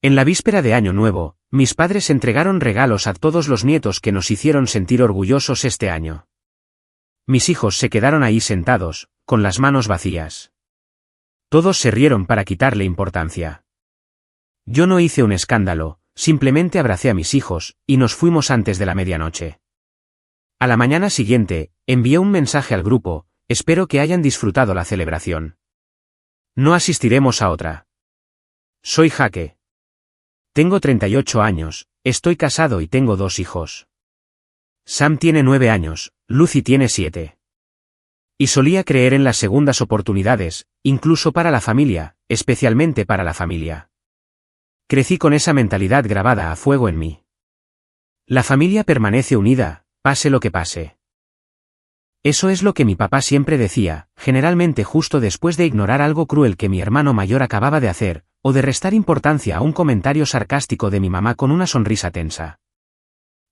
En la víspera de Año Nuevo, mis padres entregaron regalos a todos los nietos que nos hicieron sentir orgullosos este año. Mis hijos se quedaron ahí sentados, con las manos vacías. Todos se rieron para quitarle importancia. Yo no hice un escándalo, simplemente abracé a mis hijos, y nos fuimos antes de la medianoche. A la mañana siguiente, envié un mensaje al grupo: espero que hayan disfrutado la celebración. No asistiremos a otra. Soy Jake. Tengo 38 años, estoy casado y tengo 2 hijos. Sam tiene 9 años, Lucy tiene 7. Y solía creer en las segundas oportunidades, incluso para la familia, especialmente para la familia. Crecí con esa mentalidad grabada a fuego en mí. La familia permanece unida, pase lo que pase. Eso es lo que mi papá siempre decía, generalmente justo después de ignorar algo cruel que mi hermano mayor acababa de hacer, o de restar importancia a un comentario sarcástico de mi mamá con una sonrisa tensa.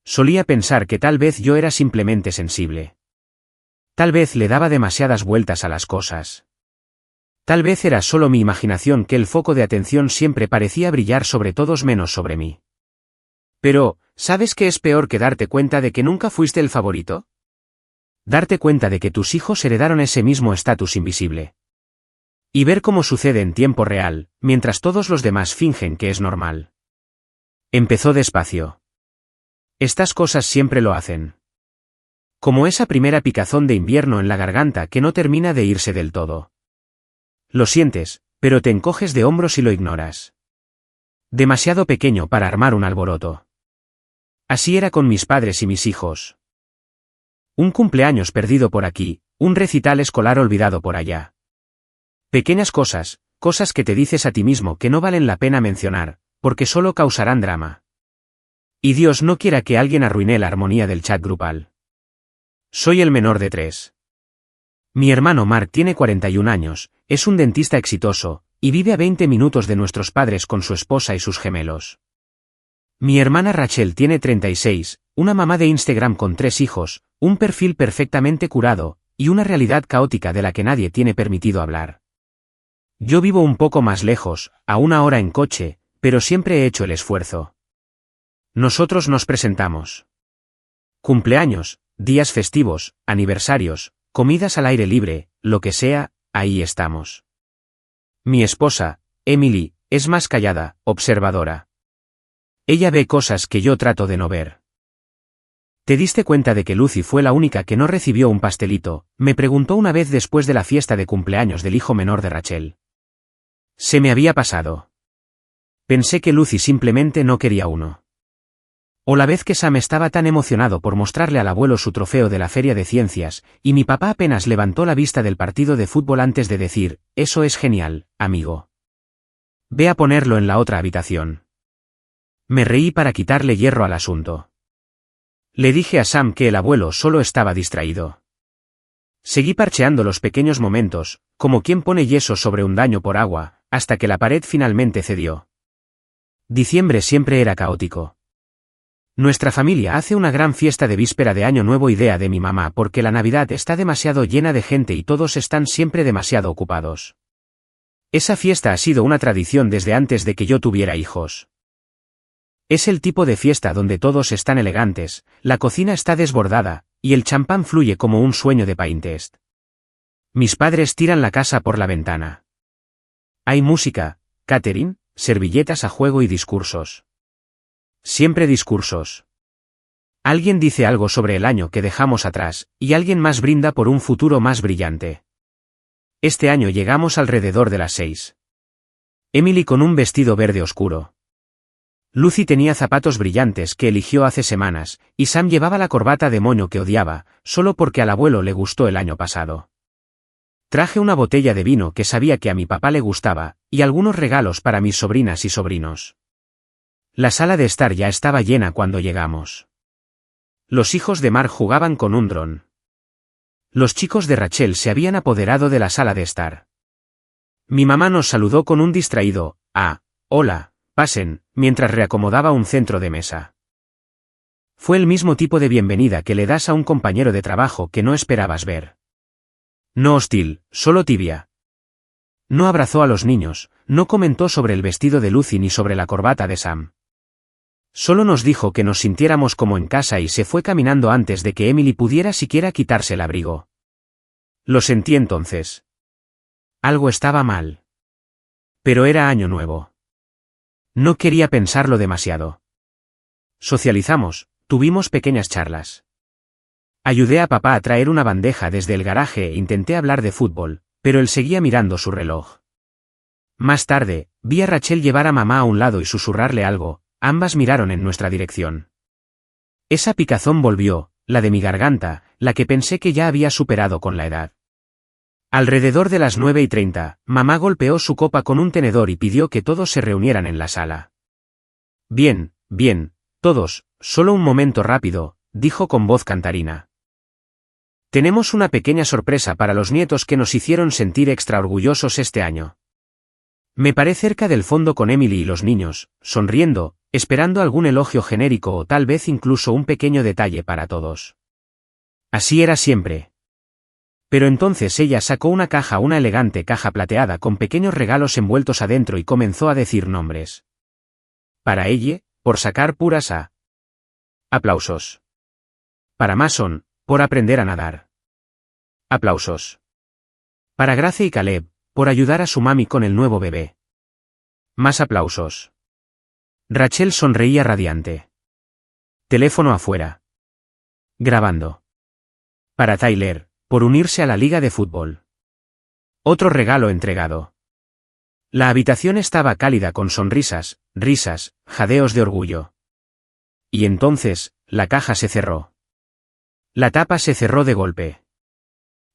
Solía pensar que tal vez yo era simplemente sensible. Tal vez le daba demasiadas vueltas a las cosas. Tal vez era solo mi imaginación que el foco de atención siempre parecía brillar sobre todos menos sobre mí. Pero, ¿sabes qué es peor que darte cuenta de que nunca fuiste el favorito? Darte cuenta de que tus hijos heredaron ese mismo estatus invisible. Y ver cómo sucede en tiempo real, mientras todos los demás fingen que es normal. Empezó despacio. Estas cosas siempre lo hacen. Como esa primera picazón de invierno en la garganta que no termina de irse del todo. Lo sientes, pero te encoges de hombros y lo ignoras. Demasiado pequeño para armar un alboroto. Así era con mis padres y mis hijos. Un cumpleaños perdido por aquí, un recital escolar olvidado por allá. Pequeñas cosas, cosas que te dices a ti mismo que no valen la pena mencionar, porque solo causarán drama. Y Dios no quiera que alguien arruine la armonía del chat grupal. Soy el menor de 3. Mi hermano Mark tiene 41 años, es un dentista exitoso, y vive a 20 minutos de nuestros padres con su esposa y sus gemelos. Mi hermana Rachel tiene 36, una mamá de Instagram con 3 hijos, un perfil perfectamente curado, y una realidad caótica de la que nadie tiene permitido hablar. Yo vivo un poco más lejos, a 1 hora en coche, pero siempre he hecho el esfuerzo. Nosotros nos presentamos. Cumpleaños, días festivos, aniversarios, comidas al aire libre, lo que sea, ahí estamos. Mi esposa, Emily, es más callada, observadora. Ella ve cosas que yo trato de no ver. ¿Te diste cuenta de que Lucy fue la única que no recibió un pastelito?, me preguntó una vez después de la fiesta de cumpleaños del hijo menor de Rachel. Se me había pasado. Pensé que Lucy simplemente no quería uno. O la vez que Sam estaba tan emocionado por mostrarle al abuelo su trofeo de la feria de ciencias, y mi papá apenas levantó la vista del partido de fútbol antes de decir: eso es genial, amigo. Ve a ponerlo en la otra habitación. Me reí para quitarle hierro al asunto. Le dije a Sam que el abuelo solo estaba distraído. Seguí parcheando los pequeños momentos, como quien pone yeso sobre un daño por agua, hasta que la pared finalmente cedió. Diciembre siempre era caótico. Nuestra familia hace una gran fiesta de víspera de Año Nuevo, idea de mi mamá, porque la Navidad está demasiado llena de gente y todos están siempre demasiado ocupados. Esa fiesta ha sido una tradición desde antes de que yo tuviera hijos. Es el tipo de fiesta donde todos están elegantes, la cocina está desbordada, y el champán fluye como un sueño de Pinterest. Mis padres tiran la casa por la ventana. Hay música, catering, servilletas a juego y discursos. Siempre discursos. Alguien dice algo sobre el año que dejamos atrás, y alguien más brinda por un futuro más brillante. Este año llegamos alrededor de las 6. Emily con un vestido verde oscuro. Lucy tenía zapatos brillantes que eligió hace semanas, y Sam llevaba la corbata de moño que odiaba, solo porque al abuelo le gustó el año pasado. Traje una botella de vino que sabía que a mi papá le gustaba, y algunos regalos para mis sobrinas y sobrinos. La sala de estar ya estaba llena cuando llegamos. Los hijos de Mark jugaban con un dron. Los chicos de Rachel se habían apoderado de la sala de estar. Mi mamá nos saludó con un distraído: hola, pasen, mientras reacomodaba un centro de mesa. Fue el mismo tipo de bienvenida que le das a un compañero de trabajo que no esperabas ver. No hostil, solo tibia. No abrazó a los niños, no comentó sobre el vestido de Lucy ni sobre la corbata de Sam. Solo nos dijo que nos sintiéramos como en casa y se fue caminando antes de que Emily pudiera siquiera quitarse el abrigo. Lo sentí entonces. Algo estaba mal. Pero era año nuevo. No quería pensarlo demasiado. Socializamos, tuvimos pequeñas charlas. Ayudé a papá a traer una bandeja desde el garaje e intenté hablar de fútbol, pero él seguía mirando su reloj. Más tarde, vi a Rachel llevar a mamá a un lado y susurrarle algo, ambas miraron en nuestra dirección. Esa picazón volvió, la de mi garganta, la que pensé que ya había superado con la edad. Alrededor de las 9:30, mamá golpeó su copa con un tenedor y pidió que todos se reunieran en la sala. Bien, todos, solo un momento rápido, dijo con voz cantarina. Tenemos una pequeña sorpresa para los nietos que nos hicieron sentir extra orgullosos este año. Me paré cerca del fondo con Emily y los niños, sonriendo, esperando algún elogio genérico o tal vez incluso un pequeño detalle para todos. Así era siempre. Pero entonces ella sacó una elegante caja plateada con pequeños regalos envueltos adentro y comenzó a decir nombres. Para ella, por sacar puras A. Aplausos. Para Mason, por aprender a nadar. Aplausos. Para Grace y Caleb, por ayudar a su mami con el nuevo bebé. Más aplausos. Rachel sonreía radiante. Teléfono afuera. Grabando. Para Tyler, por unirse a la liga de fútbol. Otro regalo entregado. La habitación estaba cálida con sonrisas, risas, jadeos de orgullo. Y entonces, la caja se cerró. La tapa se cerró de golpe.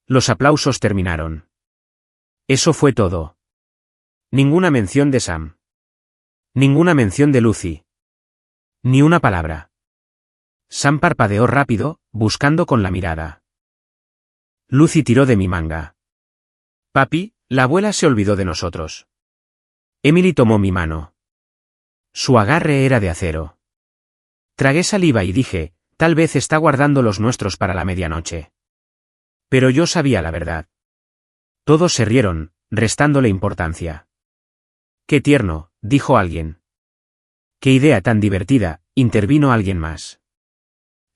Los aplausos terminaron. Eso fue todo. Ninguna mención de Sam. Ninguna mención de Lucy. Ni una palabra. Sam parpadeó rápido, buscando con la mirada. Lucy tiró de mi manga. Papi, la abuela se olvidó de nosotros. Emily tomó mi mano. Su agarre era de acero. Tragué saliva y dije, tal vez está guardando los nuestros para la medianoche. Pero yo sabía la verdad. Todos se rieron, restándole importancia. Qué tierno, dijo alguien. Qué idea tan divertida, intervino alguien más.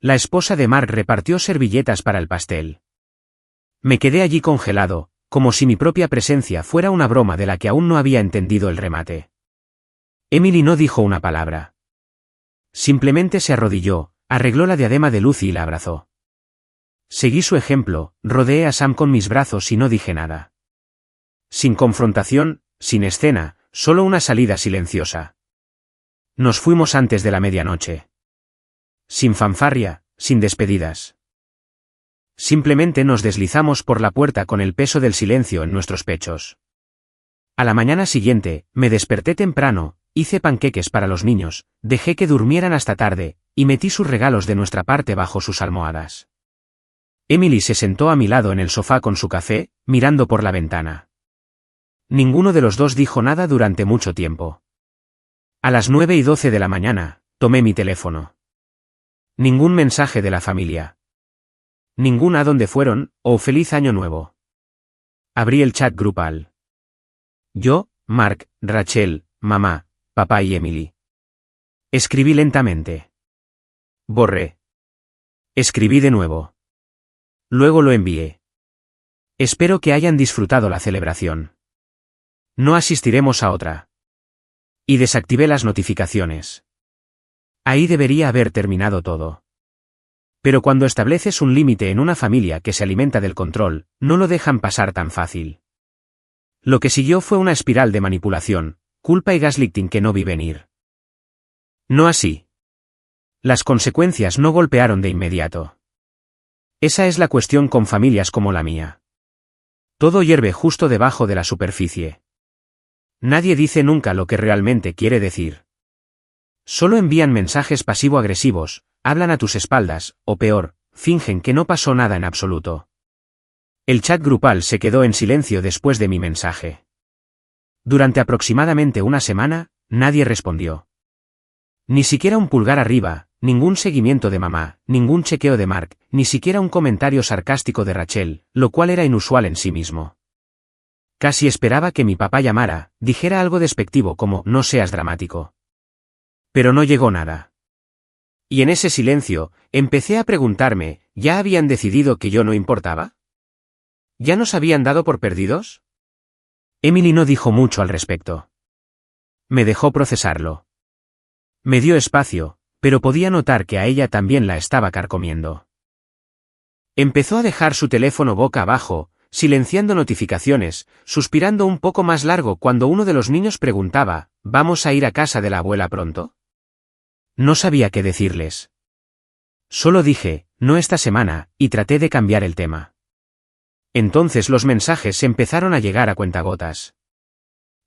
La esposa de Mark repartió servilletas para el pastel. Me quedé allí congelado, como si mi propia presencia fuera una broma de la que aún no había entendido el remate. Emily no dijo una palabra. Simplemente se arrodilló, arregló la diadema de Lucy y la abrazó. Seguí su ejemplo, rodeé a Sam con mis brazos y no dije nada. Sin confrontación, sin escena, solo una salida silenciosa. Nos fuimos antes de la medianoche. Sin fanfarria, sin despedidas. Simplemente nos deslizamos por la puerta con el peso del silencio en nuestros pechos. A la mañana siguiente, me desperté temprano, hice panqueques para los niños, dejé que durmieran hasta tarde, y metí sus regalos de nuestra parte bajo sus almohadas. Emily se sentó a mi lado en el sofá con su café, mirando por la ventana. Ninguno de los dos dijo nada durante mucho tiempo. A las 9:12 de la mañana, tomé mi teléfono. Ningún mensaje de la familia. Ningún a dónde fueron, o feliz año nuevo. Abrí el chat grupal. Yo, Mark, Rachel, mamá, papá y Emily. Escribí lentamente. Borré. Escribí de nuevo. Luego lo envié. Espero que hayan disfrutado la celebración. No asistiremos a otra. Y desactivé las notificaciones. Ahí debería haber terminado todo. Pero cuando estableces un límite en una familia que se alimenta del control, no lo dejan pasar tan fácil. Lo que siguió fue una espiral de manipulación, culpa y gaslighting que no vi venir. No así. Las consecuencias no golpearon de inmediato. Esa es la cuestión con familias como la mía. Todo hierve justo debajo de la superficie. Nadie dice nunca lo que realmente quiere decir. Solo envían mensajes pasivo-agresivos, hablan a tus espaldas, o peor, fingen que no pasó nada en absoluto. El chat grupal se quedó en silencio después de mi mensaje. Durante aproximadamente una semana, nadie respondió. Ni siquiera un pulgar arriba, ningún seguimiento de mamá, ningún chequeo de Mark, ni siquiera un comentario sarcástico de Rachel, lo cual era inusual en sí mismo. Casi esperaba que mi papá llamara, dijera algo despectivo como no seas dramático. Pero no llegó nada. Y en ese silencio, empecé a preguntarme, ¿ya habían decidido que yo no importaba? ¿Ya nos habían dado por perdidos? Emily no dijo mucho al respecto. Me dejó procesarlo. Me dio espacio, pero podía notar que a ella también la estaba carcomiendo. Empezó a dejar su teléfono boca abajo, silenciando notificaciones, suspirando un poco más largo cuando uno de los niños preguntaba, ¿vamos a ir a casa de la abuela pronto? No sabía qué decirles. Solo dije, no esta semana, y traté de cambiar el tema. Entonces los mensajes empezaron a llegar a cuentagotas.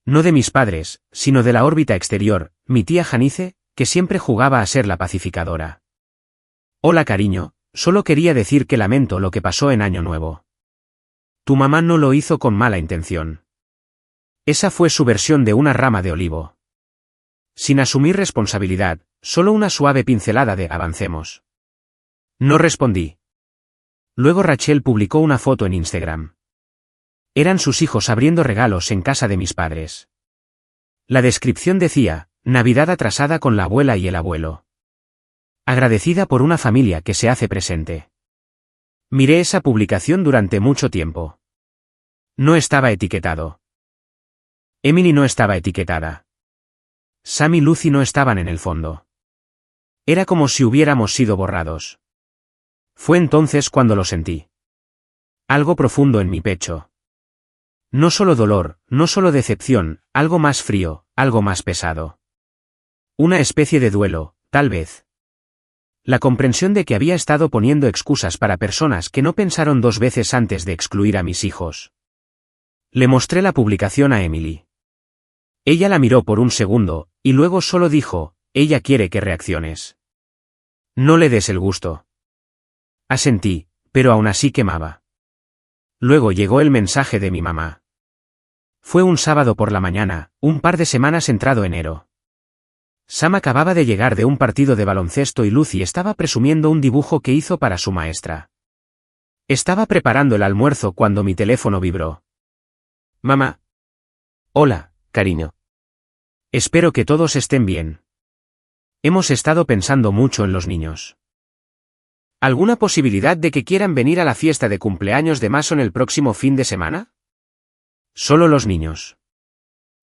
No de mis padres, sino de la órbita exterior, mi tía Janice, que siempre jugaba a ser la pacificadora. Hola cariño, solo quería decir que lamento lo que pasó en Año Nuevo. Tu mamá no lo hizo con mala intención. Esa fue su versión de una rama de olivo. Sin asumir responsabilidad, solo una suave pincelada de avancemos. No respondí. Luego Rachel publicó una foto en Instagram. Eran sus hijos abriendo regalos en casa de mis padres. La descripción decía, Navidad atrasada con la abuela y el abuelo. Agradecida por una familia que se hace presente. Miré esa publicación durante mucho tiempo. No estaba etiquetado. Emily no estaba etiquetada. Sam y Lucy no estaban en el fondo. Era como si hubiéramos sido borrados. Fue entonces cuando lo sentí. Algo profundo en mi pecho. No solo dolor, no solo decepción, algo más frío, algo más pesado. Una especie de duelo, tal vez. La comprensión de que había estado poniendo excusas para personas que no pensaron dos veces antes de excluir a mis hijos. Le mostré la publicación a Emily. Ella la miró por un segundo, y luego solo dijo, ella quiere que reacciones. No le des el gusto. Asentí, pero aún así quemaba. Luego llegó el mensaje de mi mamá. Fue un sábado por la mañana, un par de semanas entrado enero. Sam acababa de llegar de un partido de baloncesto y Lucy estaba presumiendo un dibujo que hizo para su maestra. Estaba preparando el almuerzo cuando mi teléfono vibró. Mamá. Hola, cariño. Espero que todos estén bien. Hemos estado pensando mucho en los niños. ¿Alguna posibilidad de que quieran venir a la fiesta de cumpleaños de Mason el próximo fin de semana? Solo los niños.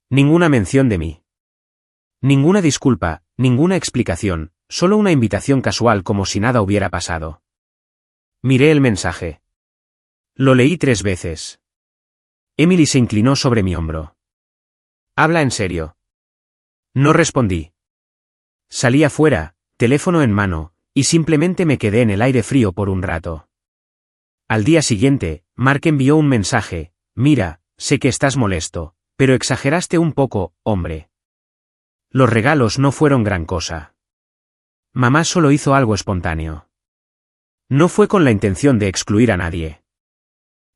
Ninguna mención de mí. Ninguna disculpa, ninguna explicación, solo una invitación casual como si nada hubiera pasado. Miré el mensaje. Lo leí 3 veces. Emily se inclinó sobre mi hombro. Habla en serio. No respondí. Salí afuera, teléfono en mano, y simplemente me quedé en el aire frío por un rato. Al día siguiente, Mark envió un mensaje, mira, sé que estás molesto, pero exageraste un poco, hombre. Los regalos no fueron gran cosa. Mamá solo hizo algo espontáneo. No fue con la intención de excluir a nadie.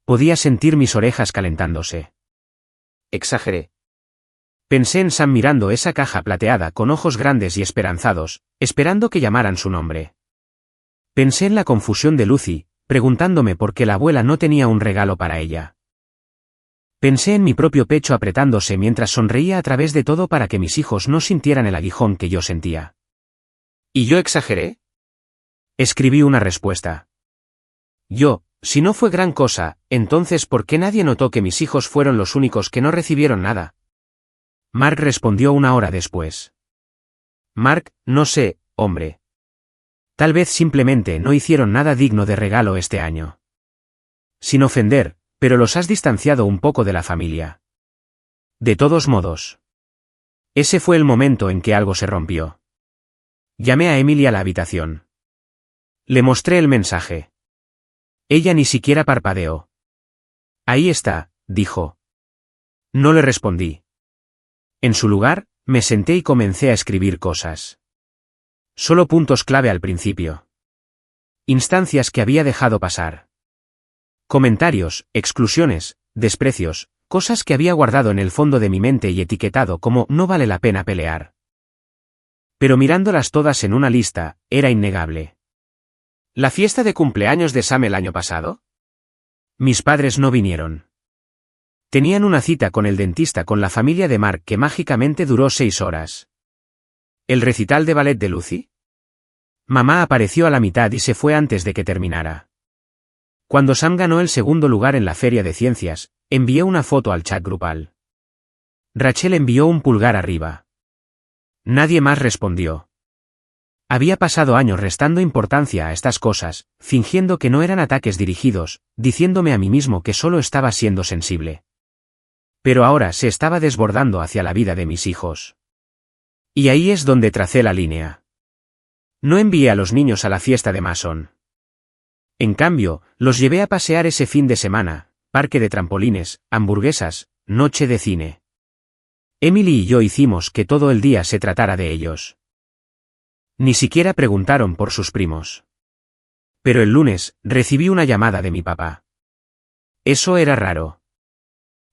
Podía sentir mis orejas calentándose. Exageré. Pensé en Sam mirando esa caja plateada con ojos grandes y esperanzados, esperando que llamaran su nombre. Pensé en la confusión de Lucy, preguntándome por qué la abuela no tenía un regalo para ella. Pensé en mi propio pecho apretándose mientras sonreía a través de todo para que mis hijos no sintieran el aguijón que yo sentía. ¿Y yo exageré? Escribí una respuesta. Si no fue gran cosa, entonces ¿por qué nadie notó que mis hijos fueron los únicos que no recibieron nada? Mark respondió 1 hora después. Mark, no sé, hombre. Tal vez simplemente no hicieron nada digno de regalo este año. Sin ofender, pero los has distanciado un poco de la familia. De todos modos. Ese fue el momento en que algo se rompió. Llamé a Emily a la habitación. Le mostré el mensaje. Ella ni siquiera parpadeó. Ahí está, dijo. No le respondí. En su lugar, me senté y comencé a escribir cosas. Solo puntos clave al principio. Instancias que había dejado pasar. Comentarios, exclusiones, desprecios, cosas que había guardado en el fondo de mi mente y etiquetado como no vale la pena pelear. Pero mirándolas todas en una lista, era innegable. ¿La fiesta de cumpleaños de Sam el año pasado? Mis padres no vinieron. Tenían una cita con el dentista con la familia de Mark que mágicamente duró 6 horas. ¿El recital de ballet de Lucy? Mamá apareció a la mitad y se fue antes de que terminara. Cuando Sam ganó el segundo lugar en la feria de ciencias, envié una foto al chat grupal. Rachel envió un pulgar arriba. Nadie más respondió. Había pasado años restando importancia a estas cosas, fingiendo que no eran ataques dirigidos, diciéndome a mí mismo que solo estaba siendo sensible. Pero ahora se estaba desbordando hacia la vida de mis hijos. Y ahí es donde tracé la línea. No envié a los niños a la fiesta de Mason. En cambio, los llevé a pasear ese fin de semana, parque de trampolines, hamburguesas, noche de cine. Emily y yo hicimos que todo el día se tratara de ellos. Ni siquiera preguntaron por sus primos. Pero el lunes, recibí una llamada de mi papá. Eso era raro.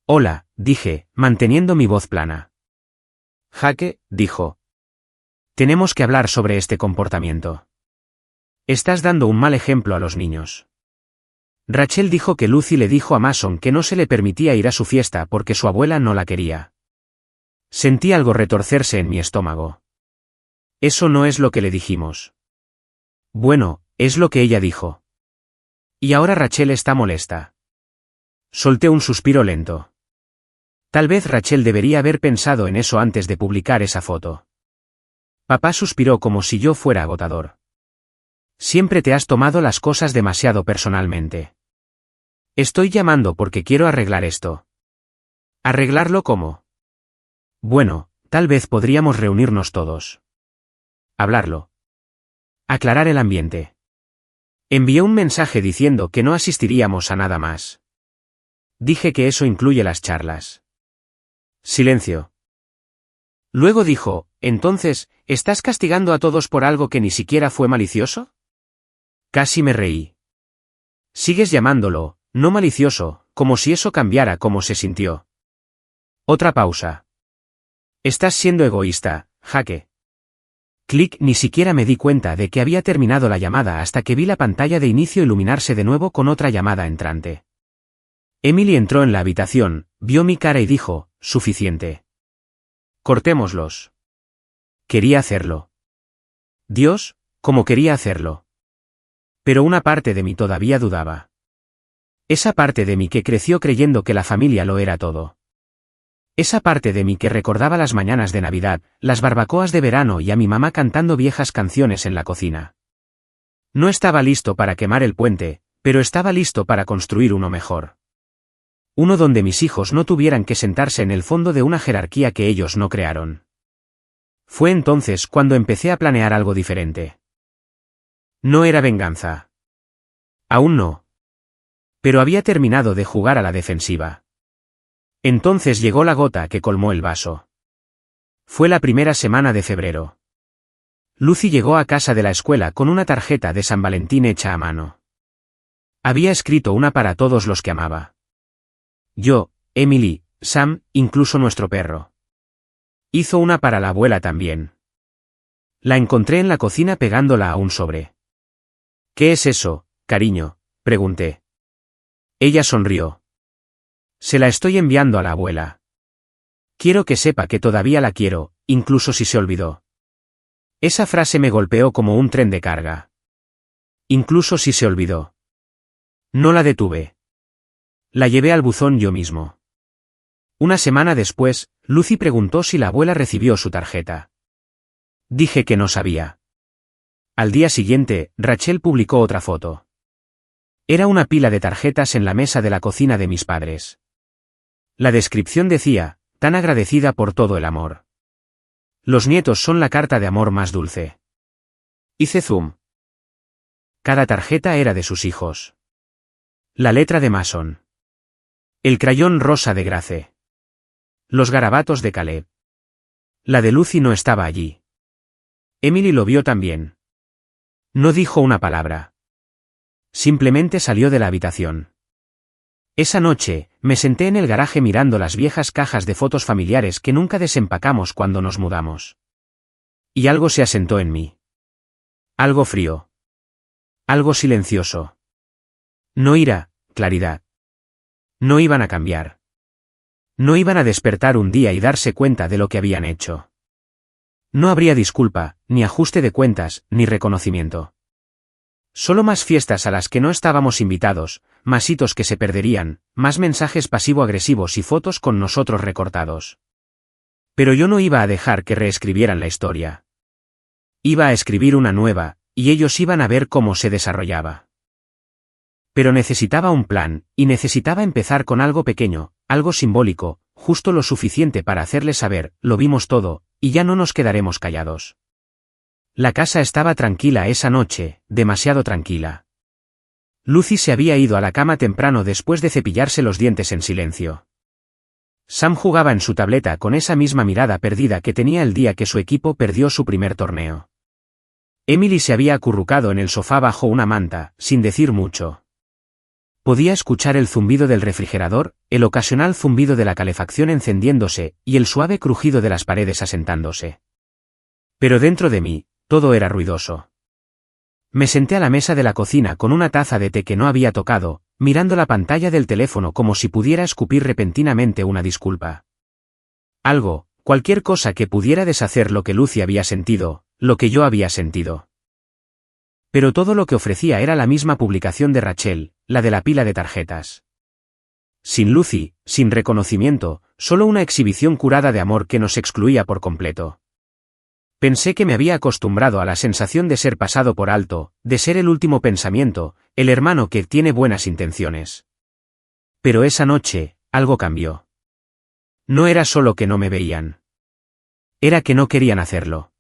Hola, dije, manteniendo mi voz plana. Jake, dijo. Tenemos que hablar sobre este comportamiento. Estás dando un mal ejemplo a los niños. Rachel dijo que Lucy le dijo a Mason que no se le permitía ir a su fiesta porque su abuela no la quería. Sentí algo retorcerse en mi estómago. Eso no es lo que le dijimos. Bueno, es lo que ella dijo. Y ahora Rachel está molesta. Solté un suspiro lento. Tal vez Rachel debería haber pensado en eso antes de publicar esa foto. Papá suspiró como si yo fuera agotador. Siempre te has tomado las cosas demasiado personalmente. Estoy llamando porque quiero arreglar esto. ¿Arreglarlo cómo? Bueno, tal vez podríamos reunirnos todos. Hablarlo. Aclarar el ambiente. Envié un mensaje diciendo que no asistiríamos a nada más. Dije que eso incluye las charlas. Silencio. Luego dijo, entonces, ¿estás castigando a todos por algo que ni siquiera fue malicioso? Casi me reí. Sigues llamándolo, no malicioso, como si eso cambiara cómo se sintió. Otra pausa. Estás siendo egoísta, Jake. Clic, ni siquiera me di cuenta de que había terminado la llamada hasta que vi la pantalla de inicio iluminarse de nuevo con otra llamada entrante. Emily entró en la habitación, vio mi cara y dijo, suficiente. Cortémoslos. Quería hacerlo. Dios, cómo quería hacerlo. Pero una parte de mí todavía dudaba. Esa parte de mí que creció creyendo que la familia lo era todo. Esa parte de mí que recordaba las mañanas de Navidad, las barbacoas de verano y a mi mamá cantando viejas canciones en la cocina. No estaba listo para quemar el puente, pero estaba listo para construir uno mejor. Uno donde mis hijos no tuvieran que sentarse en el fondo de una jerarquía que ellos no crearon. Fue entonces cuando empecé a planear algo diferente. No era venganza. Aún no. Pero había terminado de jugar a la defensiva. Entonces llegó la gota que colmó el vaso. Fue la primera semana de febrero. Lucy llegó a casa de la escuela con una tarjeta de San Valentín hecha a mano. Había escrito una para todos los que amaba. Yo, Emily, Sam, incluso nuestro perro. Hizo una para la abuela también. La encontré en la cocina pegándola a un sobre. ¿Qué es eso, cariño?, pregunté. Ella sonrió. Se la estoy enviando a la abuela. Quiero que sepa que todavía la quiero, incluso si se olvidó. Esa frase me golpeó como un tren de carga. Incluso si se olvidó. No la detuve. La llevé al buzón yo mismo. Una semana después, Lucy preguntó si la abuela recibió su tarjeta. Dije que no sabía. Al día siguiente, Rachel publicó otra foto. Era una pila de tarjetas en la mesa de la cocina de mis padres. La descripción decía, tan agradecida por todo el amor. Los nietos son la carta de amor más dulce. Hice zoom. Cada tarjeta era de sus hijos. La letra de Mason. El crayón rosa de Grace. Los garabatos de Caleb. La de Lucy no estaba allí. Emily lo vio también. No dijo una palabra. Simplemente salió de la habitación. Esa noche, me senté en el garaje mirando las viejas cajas de fotos familiares que nunca desempacamos cuando nos mudamos. Y algo se asentó en mí. Algo frío. Algo silencioso. No ira, claridad. No iban a cambiar. No iban a despertar un día y darse cuenta de lo que habían hecho. No habría disculpa, ni ajuste de cuentas, ni reconocimiento. Solo más fiestas a las que no estábamos invitados, más hitos que se perderían, más mensajes pasivo-agresivos y fotos con nosotros recortados. Pero yo no iba a dejar que reescribieran la historia. Iba a escribir una nueva, y ellos iban a ver cómo se desarrollaba. Pero necesitaba un plan, y necesitaba empezar con algo pequeño, algo simbólico, justo lo suficiente para hacerles saber, lo vimos todo, y ya no nos quedaremos callados. La casa estaba tranquila esa noche, demasiado tranquila. Lucy se había ido a la cama temprano después de cepillarse los dientes en silencio. Sam jugaba en su tableta con esa misma mirada perdida que tenía el día que su equipo perdió su primer torneo. Emily se había acurrucado en el sofá bajo una manta, sin decir mucho. Podía escuchar el zumbido del refrigerador, el ocasional zumbido de la calefacción encendiéndose, y el suave crujido de las paredes asentándose. Pero dentro de mí, todo era ruidoso. Me senté a la mesa de la cocina con una taza de té que no había tocado, mirando la pantalla del teléfono como si pudiera escupir repentinamente una disculpa. Algo, cualquier cosa que pudiera deshacer lo que Lucy había sentido, lo que yo había sentido. Pero todo lo que ofrecía era la misma publicación de Rachel, la de la pila de tarjetas. Sin Lucy, sin reconocimiento, solo una exhibición curada de amor que nos excluía por completo. Pensé que me había acostumbrado a la sensación de ser pasado por alto, de ser el último pensamiento, el hermano que tiene buenas intenciones. Pero esa noche, algo cambió. No era solo que no me veían. Era que no querían hacerlo.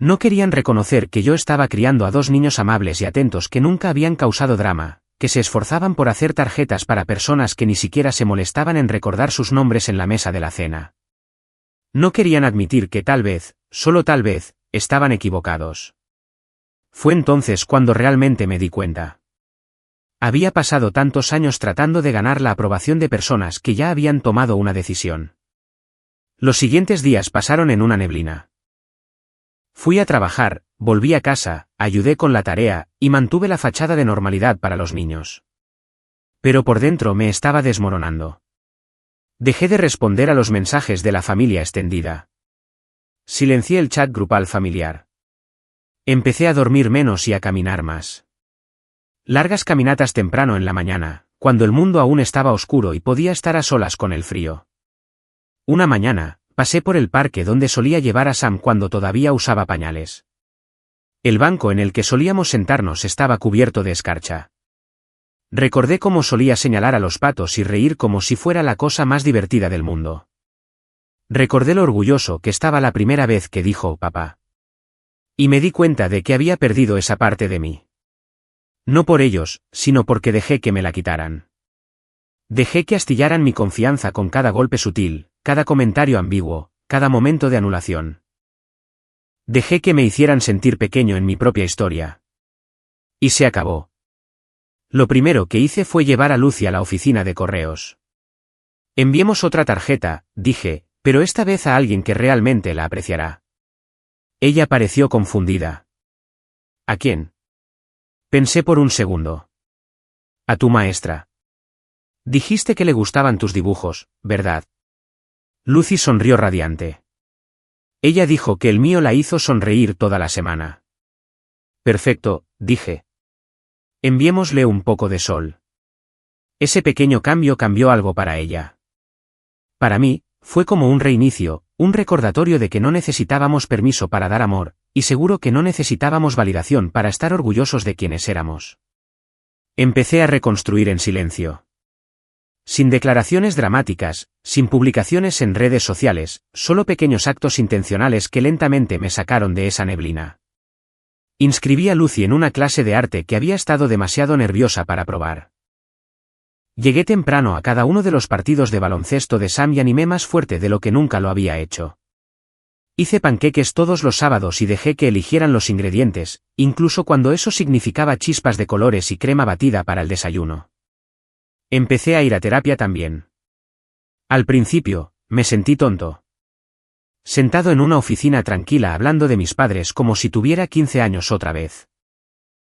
No querían reconocer que yo estaba criando a dos niños amables y atentos que nunca habían causado drama, que se esforzaban por hacer tarjetas para personas que ni siquiera se molestaban en recordar sus nombres en la mesa de la cena. No querían admitir que tal vez, solo tal vez, estaban equivocados. Fue entonces cuando realmente me di cuenta. Había pasado tantos años tratando de ganar la aprobación de personas que ya habían tomado una decisión. Los siguientes días pasaron en una neblina. Fui a trabajar, volví a casa, ayudé con la tarea, y mantuve la fachada de normalidad para los niños. Pero por dentro me estaba desmoronando. Dejé de responder a los mensajes de la familia extendida. Silencié el chat grupal familiar. Empecé a dormir menos y a caminar más. Largas caminatas temprano en la mañana, cuando el mundo aún estaba oscuro y podía estar a solas con el frío. Una mañana, pasé por el parque donde solía llevar a Sam cuando todavía usaba pañales. El banco en el que solíamos sentarnos estaba cubierto de escarcha. Recordé cómo solía señalar a los patos y reír como si fuera la cosa más divertida del mundo. Recordé lo orgulloso que estaba la primera vez que dijo papá. Y me di cuenta de que había perdido esa parte de mí. No por ellos, sino porque dejé que me la quitaran. Dejé que astillaran mi confianza con cada golpe sutil, cada comentario ambiguo, cada momento de anulación. Dejé que me hicieran sentir pequeño en mi propia historia. Y se acabó. Lo primero que hice fue llevar a Lucy a la oficina de correos. Enviemos otra tarjeta, dije, pero esta vez a alguien que realmente la apreciará. Ella pareció confundida. ¿A quién? Pensé por un segundo. A tu maestra. Dijiste que le gustaban tus dibujos, ¿verdad? Lucy sonrió radiante. Ella dijo que el mío la hizo sonreír toda la semana. Perfecto, dije. Enviémosle un poco de sol. Ese pequeño cambio cambió algo para ella. Para mí, fue como un reinicio, un recordatorio de que no necesitábamos permiso para dar amor, y seguro que no necesitábamos validación para estar orgullosos de quienes éramos. Empecé a reconstruir en silencio. Sin declaraciones dramáticas, sin publicaciones en redes sociales, solo pequeños actos intencionales que lentamente me sacaron de esa neblina. Inscribí a Lucy en una clase de arte que había estado demasiado nerviosa para probar. Llegué temprano a cada uno de los partidos de baloncesto de Sam y animé más fuerte de lo que nunca lo había hecho. Hice panqueques todos los sábados y dejé que eligieran los ingredientes, incluso cuando eso significaba chispas de colores y crema batida para el desayuno. Empecé a ir a terapia también. Al principio, me sentí tonto. Sentado en una oficina tranquila hablando de mis padres como si tuviera 15 años otra vez.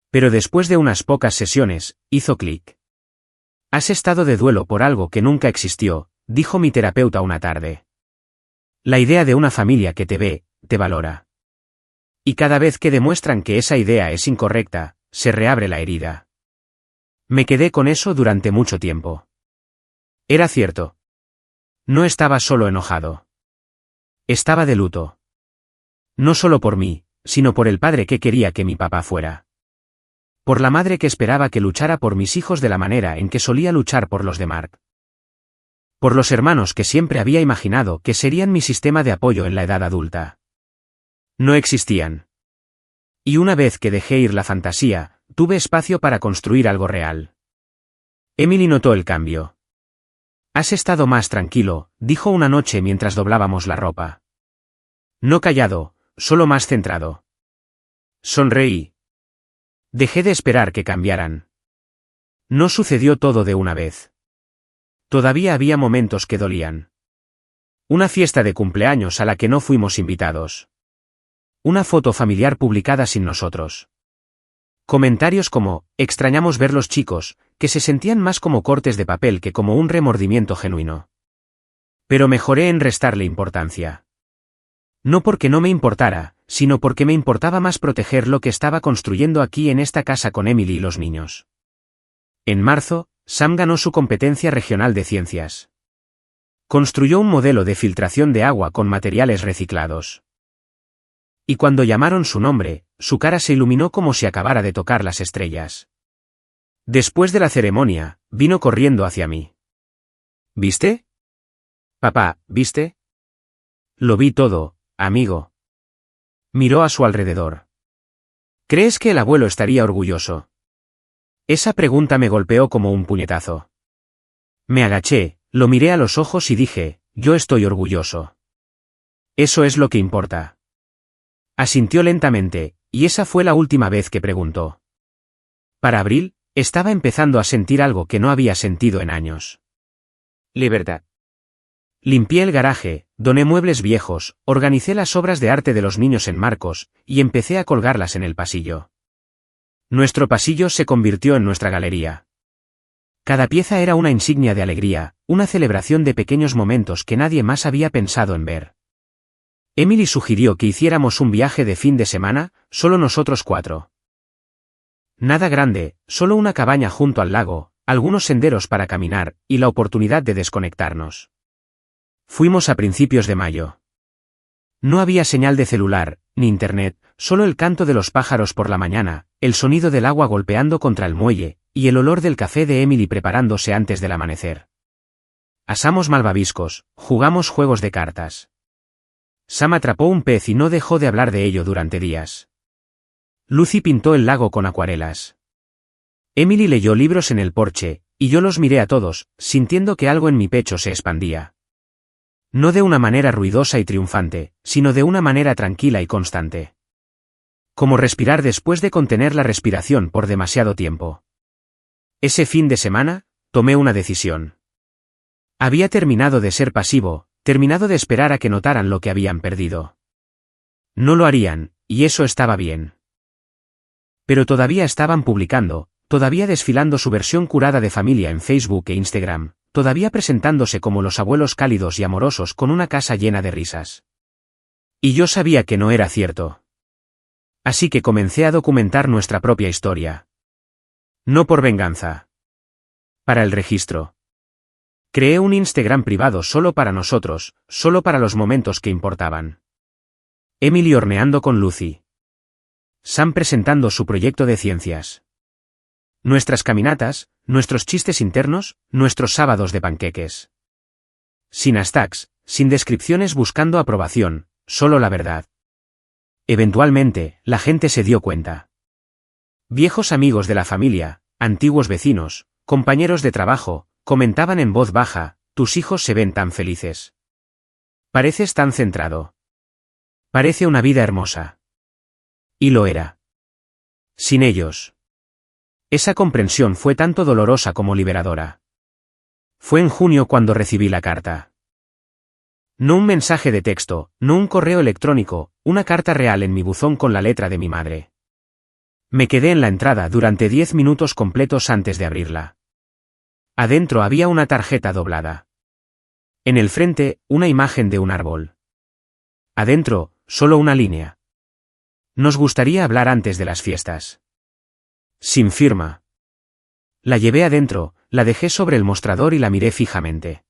Pero después de unas pocas sesiones, hizo clic. Has estado de duelo por algo que nunca existió, dijo mi terapeuta una tarde. La idea de una familia que te ve, te valora. Y cada vez que demuestran que esa idea es incorrecta, se reabre la herida. Me quedé con eso durante mucho tiempo. Era cierto. No estaba solo enojado. Estaba de luto. No solo por mí, sino por el padre que quería que mi papá fuera. Por la madre que esperaba que luchara por mis hijos de la manera en que solía luchar por los de Mark. Por los hermanos que siempre había imaginado que serían mi sistema de apoyo en la edad adulta. No existían. Y una vez que dejé ir la fantasía, tuve espacio para construir algo real. Emily notó el cambio. «Has estado más tranquilo», dijo una noche mientras doblábamos la ropa. No callado, solo más centrado. Sonreí. Dejé de esperar que cambiaran. No sucedió todo de una vez. Todavía había momentos que dolían. Una fiesta de cumpleaños a la que no fuimos invitados. Una foto familiar publicada sin nosotros. Comentarios como, extrañamos ver los chicos, que se sentían más como cortes de papel que como un remordimiento genuino. Pero mejoré en restarle importancia. No porque no me importara, sino porque me importaba más proteger lo que estaba construyendo aquí en esta casa con Emily y los niños. En marzo, Sam ganó su competencia regional de ciencias. Construyó un modelo de filtración de agua con materiales reciclados. Y cuando llamaron su nombre, su cara se iluminó como si acabara de tocar las estrellas. Después de la ceremonia, vino corriendo hacia mí. ¿Viste? Papá, ¿viste? Lo vi todo, amigo. Miró a su alrededor. ¿Crees que el abuelo estaría orgulloso? Esa pregunta me golpeó como un puñetazo. Me agaché, lo miré a los ojos y dije, yo estoy orgulloso. Eso es lo que importa. Asintió lentamente, y esa fue la última vez que preguntó. Para abril, estaba empezando a sentir algo que no había sentido en años. Libertad. Limpié el garaje, doné muebles viejos, organicé las obras de arte de los niños en marcos, y empecé a colgarlas en el pasillo. Nuestro pasillo se convirtió en nuestra galería. Cada pieza era una insignia de alegría, una celebración de pequeños momentos que nadie más había pensado en ver. Emily sugirió que hiciéramos un viaje de fin de semana, solo nosotros 4. Nada grande, solo una cabaña junto al lago, algunos senderos para caminar, y la oportunidad de desconectarnos. Fuimos a principios de mayo. No había señal de celular, ni internet, solo el canto de los pájaros por la mañana, el sonido del agua golpeando contra el muelle, y el olor del café de Emily preparándose antes del amanecer. Asamos malvaviscos, jugamos juegos de cartas. Sam atrapó un pez y no dejó de hablar de ello durante días. Lucy pintó el lago con acuarelas. Emily leyó libros en el porche, y yo los miré a todos, sintiendo que algo en mi pecho se expandía. No de una manera ruidosa y triunfante, sino de una manera tranquila y constante. Como respirar después de contener la respiración por demasiado tiempo. Ese fin de semana, tomé una decisión. Había terminado de ser pasivo, terminado de esperar a que notaran lo que habían perdido. No lo harían, y eso estaba bien. Pero todavía estaban publicando, todavía desfilando su versión curada de familia en Facebook e Instagram, todavía presentándose como los abuelos cálidos y amorosos con una casa llena de risas. Y yo sabía que no era cierto. Así que comencé a documentar nuestra propia historia. No por venganza. Para el registro. Creé un Instagram privado solo para nosotros, solo para los momentos que importaban. Emily horneando con Lucy. Sam presentando su proyecto de ciencias. Nuestras caminatas, nuestros chistes internos, nuestros sábados de panqueques. Sin hashtags, sin descripciones buscando aprobación, solo la verdad. Eventualmente, la gente se dio cuenta. Viejos amigos de la familia, antiguos vecinos, compañeros de trabajo, comentaban en voz baja, tus hijos se ven tan felices. Pareces tan centrado. Parece una vida hermosa. Y lo era. Sin ellos. Esa comprensión fue tanto dolorosa como liberadora. Fue en junio cuando recibí la carta. No un mensaje de texto, no un correo electrónico, una carta real en mi buzón con la letra de mi madre. Me quedé en la entrada durante 10 minutos completos antes de abrirla. Adentro había una tarjeta doblada. En el frente, una imagen de un árbol. Adentro, solo una línea. Nos gustaría hablar antes de las fiestas. Sin firma. La llevé adentro, la dejé sobre el mostrador y la miré fijamente.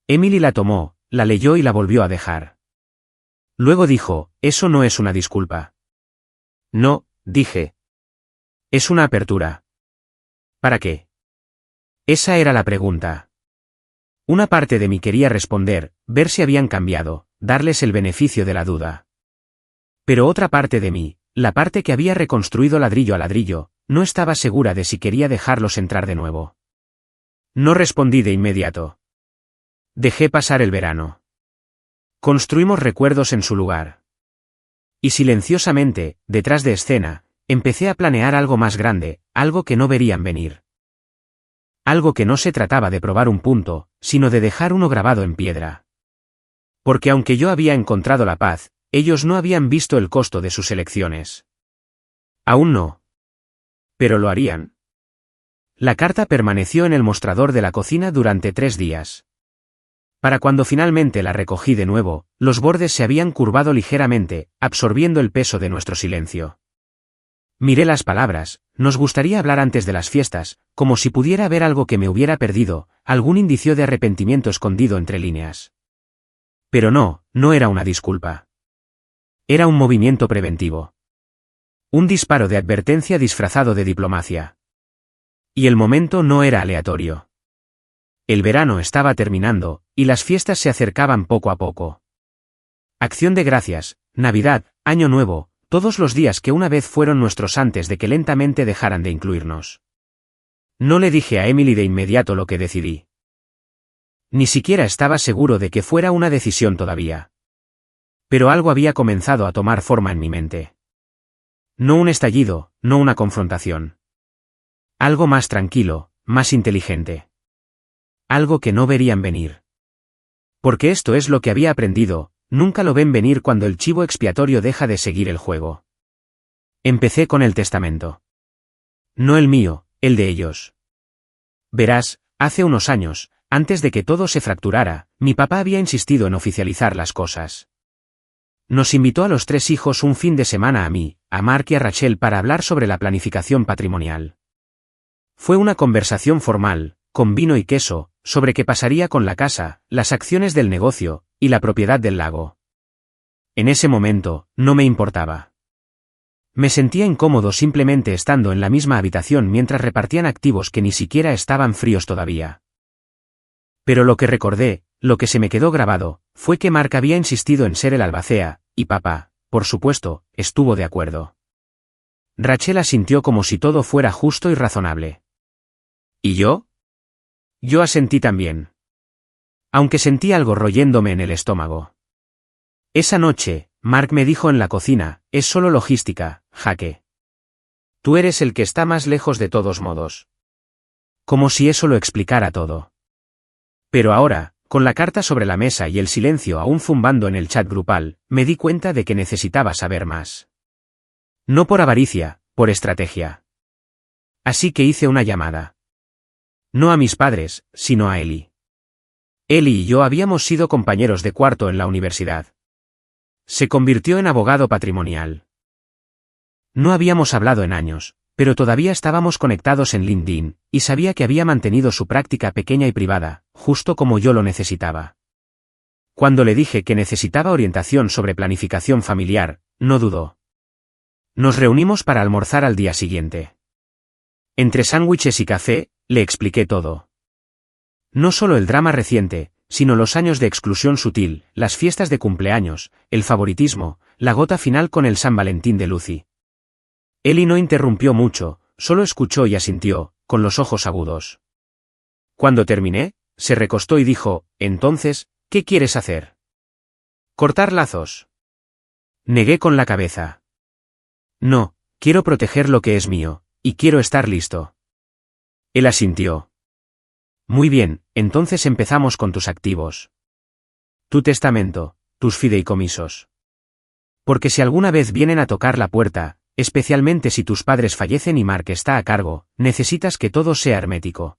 Emily la tomó, la leyó y la volvió a dejar. Luego dijo, eso no es una disculpa. No, dije. Es una apertura. ¿Para qué? Esa era la pregunta. Una parte de mí quería responder, ver si habían cambiado, darles el beneficio de la duda. Pero otra parte de mí, la parte que había reconstruido ladrillo a ladrillo, no estaba segura de si quería dejarlos entrar de nuevo. No respondí de inmediato. Dejé pasar el verano. Construimos recuerdos en su lugar. Y silenciosamente, detrás de escena, empecé a planear algo más grande, algo que no verían venir. Algo que no se trataba de probar un punto, sino de dejar uno grabado en piedra. Porque aunque yo había encontrado la paz, ellos no habían visto el costo de sus elecciones. Aún no. Pero lo harían. La carta permaneció en el mostrador de la cocina durante 3 días. Para cuando finalmente la recogí de nuevo, los bordes se habían curvado ligeramente, absorbiendo el peso de nuestro silencio. Miré las palabras, nos gustaría hablar antes de las fiestas, como si pudiera haber algo que me hubiera perdido, algún indicio de arrepentimiento escondido entre líneas. Pero no, no era una disculpa. Era un movimiento preventivo. Un disparo de advertencia disfrazado de diplomacia. Y el momento no era aleatorio. El verano estaba terminando, y las fiestas se acercaban poco a poco. Acción de Gracias, Navidad, Año Nuevo, todos los días que una vez fueron nuestros antes de que lentamente dejaran de incluirnos. No le dije a Emily de inmediato lo que decidí. Ni siquiera estaba seguro de que fuera una decisión todavía. Pero algo había comenzado a tomar forma en mi mente. No un estallido, no una confrontación. Algo más tranquilo, más inteligente. Algo que no verían venir. Porque esto es lo que había aprendido, nunca lo ven venir cuando el chivo expiatorio deja de seguir el juego. Empecé con el testamento. No el mío, el de ellos. Verás, hace unos años, antes de que todo se fracturara, mi papá había insistido en oficializar las cosas. Nos invitó a los 3 hijos un fin de semana a mí, a Mark y a Rachel para hablar sobre la planificación patrimonial. Fue una conversación formal, con vino y queso, sobre qué pasaría con la casa, las acciones del negocio, y la propiedad del lago. En ese momento, no me importaba. Me sentía incómodo simplemente estando en la misma habitación mientras repartían activos que ni siquiera estaban fríos todavía. Pero lo que recordé, lo que se me quedó grabado, fue que Mark había insistido en ser el albacea, y papá, por supuesto, estuvo de acuerdo. Rachel asintió como si todo fuera justo y razonable. ¿Y yo? Yo asentí también. Aunque sentí algo royéndome en el estómago. Esa noche, Mark me dijo en la cocina, es solo logística, Jaque. Tú eres el que está más lejos de todos modos. Como si eso lo explicara todo. Pero ahora, con la carta sobre la mesa y el silencio aún zumbando en el chat grupal, me di cuenta de que necesitaba saber más. No por avaricia, por estrategia. Así que hice una llamada. No a mis padres, sino a Eli. Eli y yo habíamos sido compañeros de cuarto en la universidad. Se convirtió en abogado patrimonial. No habíamos hablado en años, pero todavía estábamos conectados en LinkedIn, y sabía que había mantenido su práctica pequeña y privada, justo como yo lo necesitaba. Cuando le dije que necesitaba orientación sobre planificación familiar, no dudó. Nos reunimos para almorzar al día siguiente. Entre sándwiches y café, le expliqué todo. No solo el drama reciente, sino los años de exclusión sutil, las fiestas de cumpleaños, el favoritismo, la gota final con el San Valentín de Lucy. Eli no interrumpió mucho, solo escuchó y asintió, con los ojos agudos. Cuando terminé, se recostó y dijo, entonces, ¿qué quieres hacer? ¿Cortar lazos? Negué con la cabeza. No, quiero proteger lo que es mío, y quiero estar listo. Él asintió. Muy bien, entonces empezamos con tus activos. Tu testamento, tus fideicomisos. Porque si alguna vez vienen a tocar la puerta, especialmente si tus padres fallecen y Mark está a cargo, necesitas que todo sea hermético.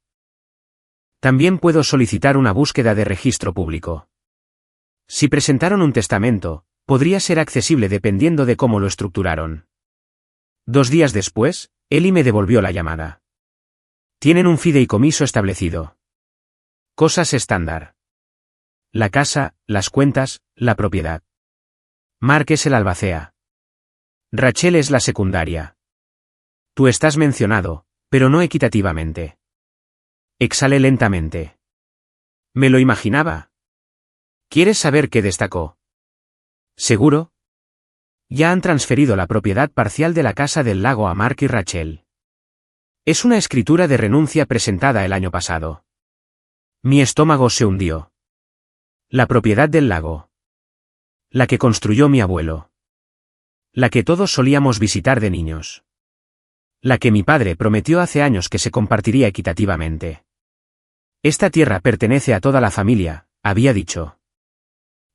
También puedo solicitar una búsqueda de registro público. Si presentaron un testamento, podría ser accesible dependiendo de cómo lo estructuraron. 2 días después, Eli me devolvió la llamada. Tienen un fideicomiso establecido. Cosas estándar. La casa, las cuentas, la propiedad. Mark es el albacea. Rachel es la secundaria. Tú estás mencionado, pero no equitativamente. Exhalé lentamente. Me lo imaginaba. ¿Quieres saber qué destacó? ¿Seguro? Ya han transferido la propiedad parcial de la casa del lago a Mark y Rachel. Es una escritura de renuncia presentada el año pasado. Mi estómago se hundió. La propiedad del lago. La que construyó mi abuelo. La que todos solíamos visitar de niños. La que mi padre prometió hace años que se compartiría equitativamente. Esta tierra pertenece a toda la familia, había dicho.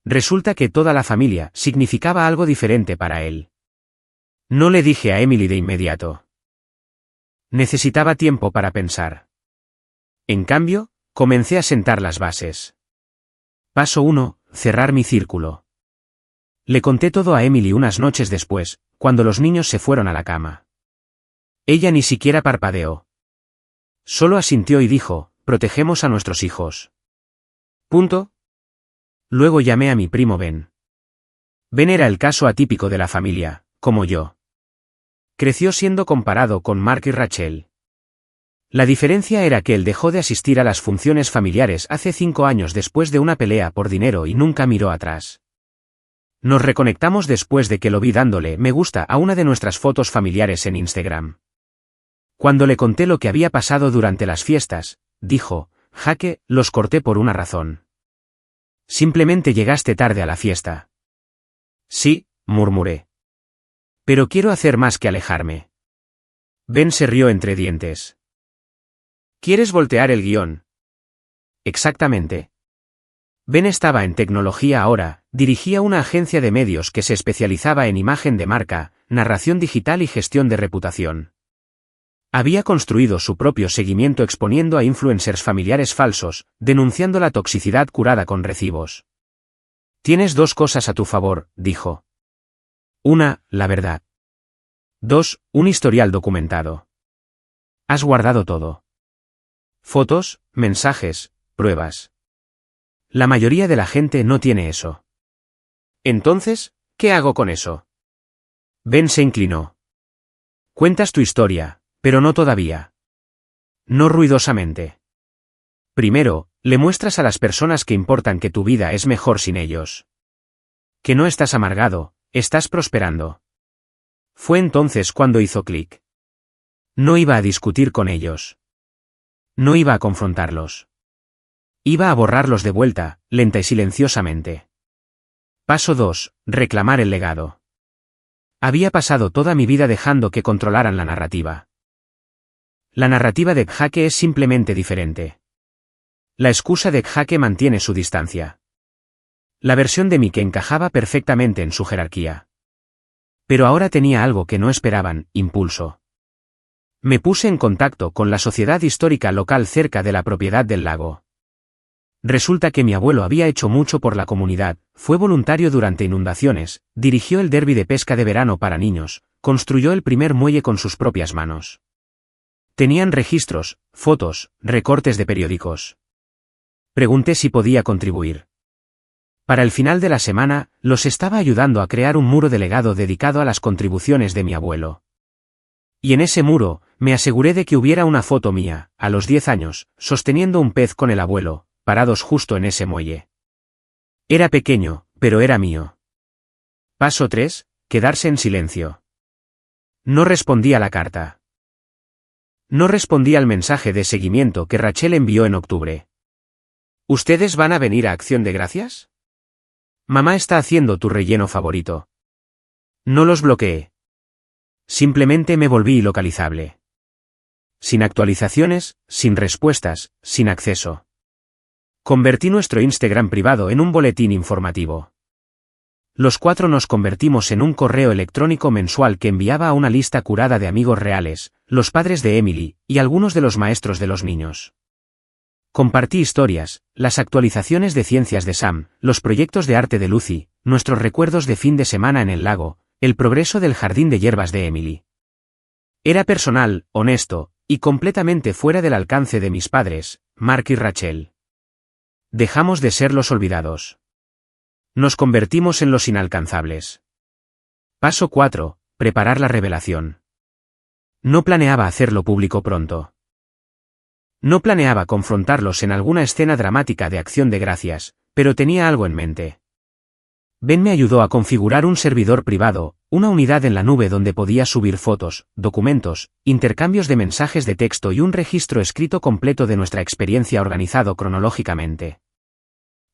Resulta que toda la familia significaba algo diferente para él. No le dije a Emily de inmediato. Necesitaba tiempo para pensar. En cambio, comencé a sentar las bases. Paso 1, cerrar mi círculo. Le conté todo a Emily unas noches después, cuando los niños se fueron a la cama. Ella ni siquiera parpadeó. Solo asintió y dijo, protegemos a nuestros hijos. Punto. Luego llamé a mi primo Ben. Ben era el caso atípico de la familia, como yo. Creció siendo comparado con Mark y Rachel. La diferencia era que él dejó de asistir a las funciones familiares hace 5 años después de una pelea por dinero y nunca miró atrás. Nos reconectamos después de que lo vi dándole me gusta a una de nuestras fotos familiares en Instagram. Cuando le conté lo que había pasado durante las fiestas, dijo, Jake, los corté por una razón. Simplemente llegaste tarde a la fiesta. Sí, murmuré. Pero quiero hacer más que alejarme. Ben se rió entre dientes. ¿Quieres voltear el guión? Exactamente. Ben estaba en tecnología ahora, dirigía una agencia de medios que se especializaba en imagen de marca, narración digital y gestión de reputación. Había construido su propio seguimiento exponiendo a influencers familiares falsos, denunciando la toxicidad curada con recibos. Tienes 2 cosas a tu favor, dijo. 1, la verdad. 2, un historial documentado. Has guardado todo. Fotos, mensajes, pruebas. La mayoría de la gente no tiene eso. Entonces, ¿qué hago con eso? Ben se inclinó. Cuentas tu historia, pero no todavía. No ruidosamente. Primero, le muestras a las personas que importan que tu vida es mejor sin ellos. Que no estás amargado, estás prosperando. Fue entonces cuando hizo clic. No iba a discutir con ellos. No iba a confrontarlos. Iba a borrarlos de vuelta, lenta y silenciosamente. Paso 2, reclamar el legado. Había pasado toda mi vida dejando que controlaran la narrativa. La narrativa de Jake es simplemente diferente. La excusa de Jake mantiene su distancia. La versión de mí que encajaba perfectamente en su jerarquía. Pero ahora tenía algo que no esperaban, impulso. Me puse en contacto con la sociedad histórica local cerca de la propiedad del lago. Resulta que mi abuelo había hecho mucho por la comunidad, fue voluntario durante inundaciones, dirigió el derbi de pesca de verano para niños, construyó el primer muelle con sus propias manos. Tenían registros, fotos, recortes de periódicos. Pregunté si podía contribuir. Para el final de la semana, los estaba ayudando a crear un muro de legado dedicado a las contribuciones de mi abuelo. Y en ese muro, me aseguré de que hubiera una foto mía, a los 10 años, sosteniendo un pez con el abuelo, parados justo en ese muelle. Era pequeño, pero era mío. Paso 3, quedarse en silencio. No respondí a la carta. No respondí al mensaje de seguimiento que Rachel envió en octubre. ¿Ustedes van a venir a Acción de Gracias? Mamá está haciendo tu relleno favorito. No los bloqueé. Simplemente me volví ilocalizable. Sin actualizaciones, sin respuestas, sin acceso. Convertí nuestro Instagram privado en un boletín informativo. Los 4 nos convertimos en un correo electrónico mensual que enviaba a una lista curada de amigos reales, los padres de Emily, y algunos de los maestros de los niños. Compartí historias, las actualizaciones de ciencias de Sam, los proyectos de arte de Lucy, nuestros recuerdos de fin de semana en el lago, el progreso del jardín de hierbas de Emily. Era personal, honesto, y completamente fuera del alcance de mis padres, Mark y Rachel. Dejamos de ser los olvidados. Nos convertimos en los inalcanzables. Paso 4. Preparar la revelación. No planeaba hacerlo público pronto. No planeaba confrontarlos en alguna escena dramática de acción de gracias, pero tenía algo en mente. Ben me ayudó a configurar un servidor privado, una unidad en la nube donde podía subir fotos, documentos, intercambios de mensajes de texto y un registro escrito completo de nuestra experiencia organizado cronológicamente.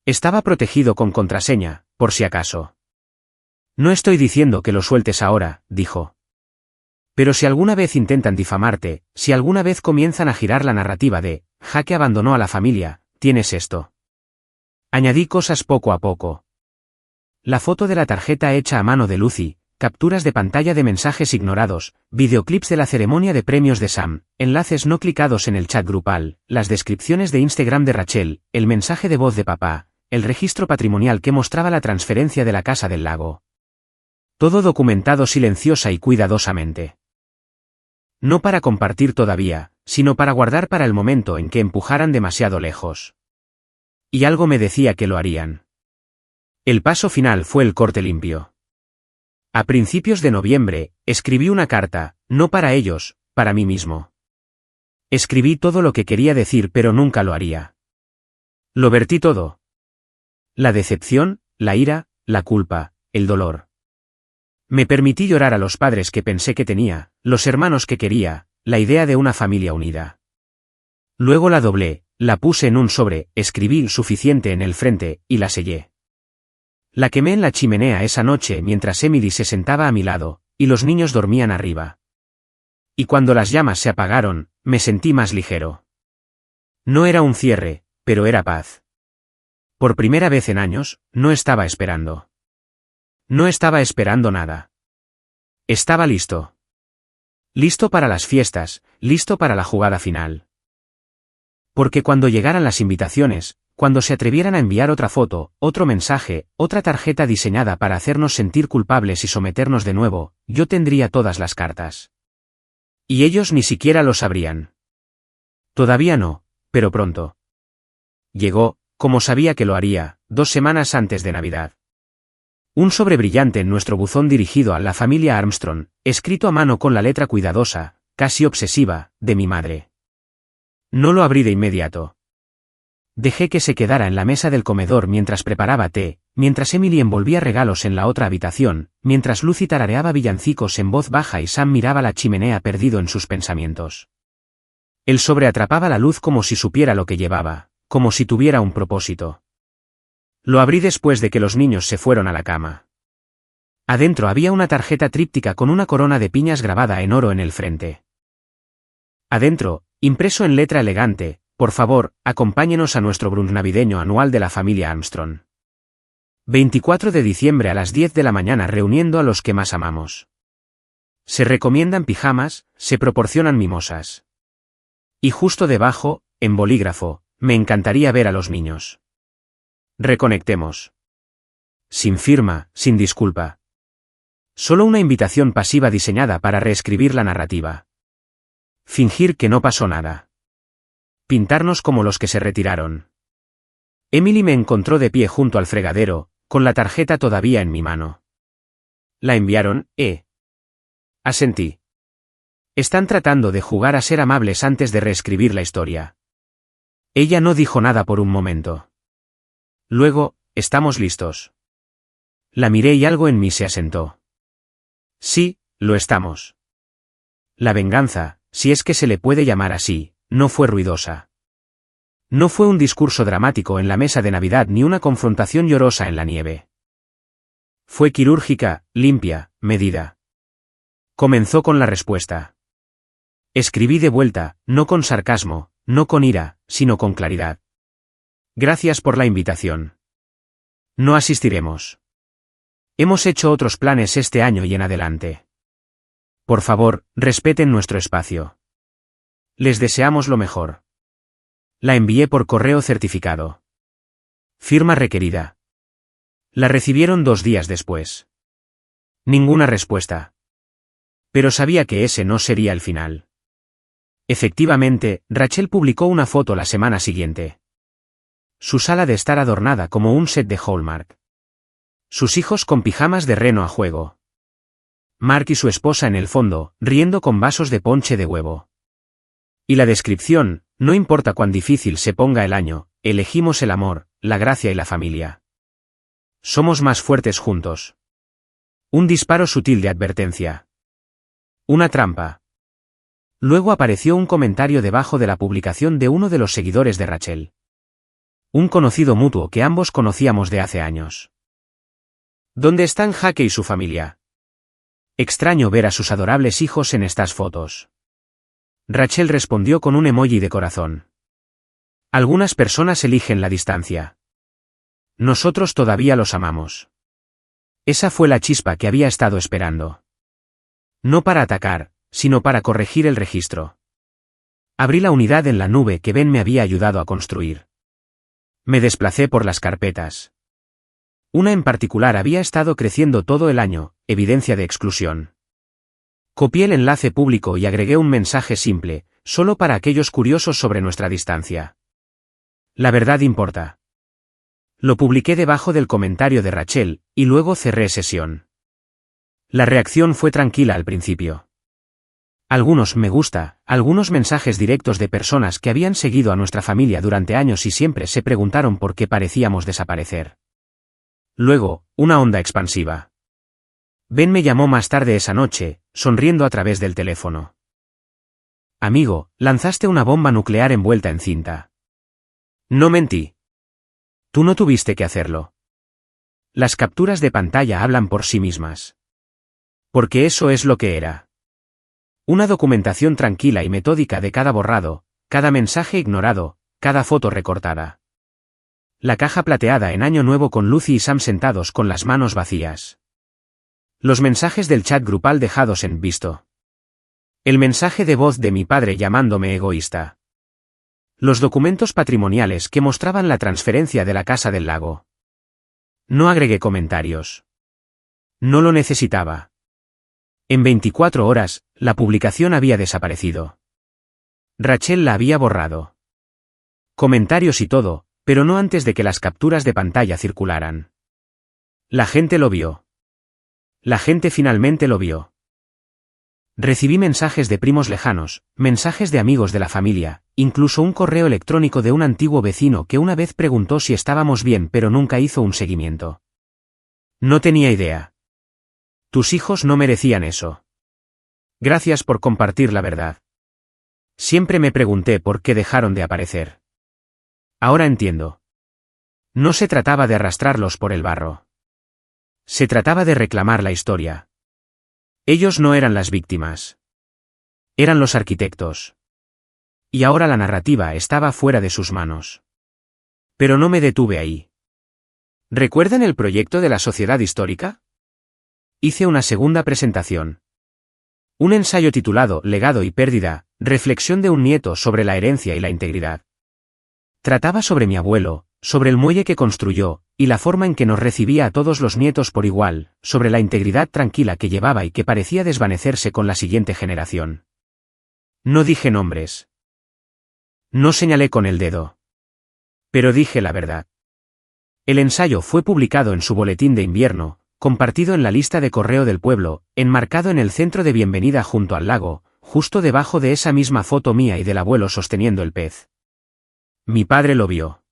Estaba protegido con contraseña, por si acaso. No estoy diciendo que lo sueltes ahora, dijo. Pero si alguna vez intentan difamarte, si alguna vez comienzan a girar la narrativa de Jake abandonó a la familia, tienes esto. Añadí cosas poco a poco. La foto de la tarjeta hecha a mano de Lucy, capturas de pantalla de mensajes ignorados, videoclips de la ceremonia de premios de Sam, enlaces no clicados en el chat grupal, las descripciones de Instagram de Rachel, el mensaje de voz de papá, el registro patrimonial que mostraba la transferencia de la casa del lago. Todo documentado silenciosa y cuidadosamente. No para compartir todavía, sino para guardar para el momento en que empujaran demasiado lejos. Y algo me decía que lo harían. El paso final fue el corte limpio. A principios de noviembre, escribí una carta, no para ellos, para mí mismo. Escribí todo lo que quería decir pero nunca lo haría. Lo vertí todo. La decepción, la ira, la culpa, el dolor. Me permití llorar a los padres que pensé que tenía, los hermanos que quería, la idea de una familia unida. Luego la doblé, la puse en un sobre, escribí suficiente en el frente, y la sellé. La quemé en la chimenea esa noche mientras Emily se sentaba a mi lado, y los niños dormían arriba. Y cuando las llamas se apagaron, me sentí más ligero. No era un cierre, pero era paz. Por primera vez en años, no estaba esperando. No estaba esperando nada. Estaba listo. Listo para las fiestas, listo para la jugada final. Porque cuando llegaran las invitaciones, cuando se atrevieran a enviar otra foto, otro mensaje, otra tarjeta diseñada para hacernos sentir culpables y someternos de nuevo, yo tendría todas las cartas. Y ellos ni siquiera lo sabrían. Todavía no, pero pronto. Llegó, como sabía que lo haría, 2 semanas antes de Navidad. Un sobre brillante en nuestro buzón dirigido a la familia Armstrong, escrito a mano con la letra cuidadosa, casi obsesiva, de mi madre. No lo abrí de inmediato. Dejé que se quedara en la mesa del comedor mientras preparaba té, mientras Emily envolvía regalos en la otra habitación, mientras Lucy tarareaba villancicos en voz baja y Sam miraba la chimenea perdido en sus pensamientos. El sobre atrapaba la luz como si supiera lo que llevaba, como si tuviera un propósito. Lo abrí después de que los niños se fueron a la cama. Adentro había una tarjeta tríptica con una corona de piñas grabada en oro en el frente. Adentro, impreso en letra elegante, por favor, acompáñenos a nuestro brunch navideño anual de la familia Armstrong. 24 de diciembre a las 10 de la mañana reuniendo a los que más amamos. Se recomiendan pijamas, se proporcionan mimosas. Y justo debajo, en bolígrafo, me encantaría ver a los niños. Reconectemos. Sin firma, sin disculpa. Solo una invitación pasiva diseñada para reescribir la narrativa. Fingir que no pasó nada. Pintarnos como los que se retiraron. Emily me encontró de pie junto al fregadero, con la tarjeta todavía en mi mano. ¿La enviaron, Asentí. Están tratando de jugar a ser amables antes de reescribir la historia. Ella no dijo nada por un momento. Luego, estamos listos. La miré y algo en mí se asentó. Sí, lo estamos. La venganza, si es que se le puede llamar así, no fue ruidosa. No fue un discurso dramático en la mesa de Navidad ni una confrontación llorosa en la nieve. Fue quirúrgica, limpia, medida. Comenzó con la respuesta. Escribí de vuelta, no con sarcasmo, no con ira, sino con claridad. Gracias por la invitación. No asistiremos. Hemos hecho otros planes este año y en adelante. Por favor, respeten nuestro espacio. Les deseamos lo mejor. La envié por correo certificado. Firma requerida. La recibieron 2 días después. Ninguna respuesta. Pero sabía que ese no sería el final. Efectivamente, Rachel publicó una foto la semana siguiente. Su sala de estar adornada como un set de Hallmark. Sus hijos con pijamas de reno a juego. Mark y su esposa en el fondo, riendo con vasos de ponche de huevo. Y la descripción: no importa cuán difícil se ponga el año, elegimos el amor, la gracia y la familia. Somos más fuertes juntos. Un disparo sutil de advertencia. Una trampa. Luego apareció un comentario debajo de la publicación de uno de los seguidores de Rachel. Un conocido mutuo que ambos conocíamos de hace años. ¿Dónde están Jake y su familia? Extraño ver a sus adorables hijos en estas fotos. Rachel respondió con un emoji de corazón. Algunas personas eligen la distancia. Nosotros todavía los amamos. Esa fue la chispa que había estado esperando. No para atacar, sino para corregir el registro. Abrí la unidad en la nube que Ben me había ayudado a construir. Me desplacé por las carpetas. Una en particular había estado creciendo todo el año, evidencia de exclusión. Copié el enlace público y agregué un mensaje simple, solo para aquellos curiosos sobre nuestra distancia. La verdad importa. Lo publiqué debajo del comentario de Rachel, y luego cerré sesión. La reacción fue tranquila al principio. Algunos me gusta, algunos mensajes directos de personas que habían seguido a nuestra familia durante años y siempre se preguntaron por qué parecíamos desaparecer. Luego, una onda expansiva. Ben me llamó más tarde esa noche, sonriendo a través del teléfono. Amigo, lanzaste una bomba nuclear envuelta en cinta. No mentí. Tú no tuviste que hacerlo. Las capturas de pantalla hablan por sí mismas. Porque eso es lo que era. Una documentación tranquila y metódica de cada borrado, cada mensaje ignorado, cada foto recortada. La caja plateada en Año Nuevo con Lucy y Sam sentados con las manos vacías. Los mensajes del chat grupal dejados en visto. El mensaje de voz de mi padre llamándome egoísta. Los documentos patrimoniales que mostraban la transferencia de la casa del lago. No agregué comentarios. No lo necesitaba. En 24 horas, la publicación había desaparecido. Rachel la había borrado. Comentarios y todo, pero no antes de que las capturas de pantalla circularan. La gente lo vio. La gente finalmente lo vio. Recibí mensajes de primos lejanos, mensajes de amigos de la familia, incluso un correo electrónico de un antiguo vecino que una vez preguntó si estábamos bien pero nunca hizo un seguimiento. No tenía idea. Tus hijos no merecían eso. Gracias por compartir la verdad. Siempre me pregunté por qué dejaron de aparecer. Ahora entiendo. No se trataba de arrastrarlos por el barro. Se trataba de reclamar la historia. Ellos no eran las víctimas. Eran los arquitectos. Y ahora la narrativa estaba fuera de sus manos. Pero no me detuve ahí. ¿Recuerdan el proyecto de la Sociedad Histórica? Hice una segunda presentación. Un ensayo titulado Legado y pérdida, reflexión de un nieto sobre la herencia y la integridad. Trataba sobre mi abuelo, sobre el muelle que construyó, y la forma en que nos recibía a todos los nietos por igual, sobre la integridad tranquila que llevaba y que parecía desvanecerse con la siguiente generación. No dije nombres. No señalé con el dedo. Pero dije la verdad. El ensayo fue publicado en su boletín de invierno, compartido en la lista de correo del pueblo, enmarcado en el centro de bienvenida junto al lago, justo debajo de esa misma foto mía y del abuelo sosteniendo el pez. Mi padre lo vio.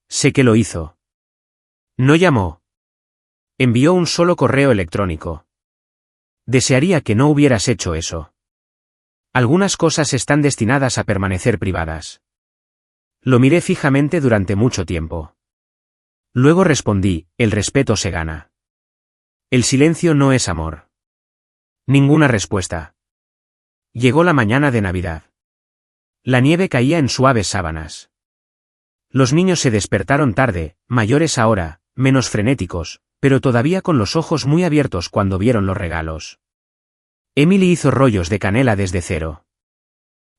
Sé que lo hizo. No llamó. Envió un solo correo electrónico. Desearía que no hubieras hecho eso. Algunas cosas están destinadas a permanecer privadas. Lo miré fijamente durante mucho tiempo. Luego respondí, el respeto se gana. El silencio no es amor. Ninguna respuesta. Llegó la mañana de Navidad. La nieve caía en suaves sábanas. Los niños se despertaron tarde, mayores ahora, menos frenéticos, pero todavía con los ojos muy abiertos cuando vieron los regalos. Emily hizo rollos de canela desde cero.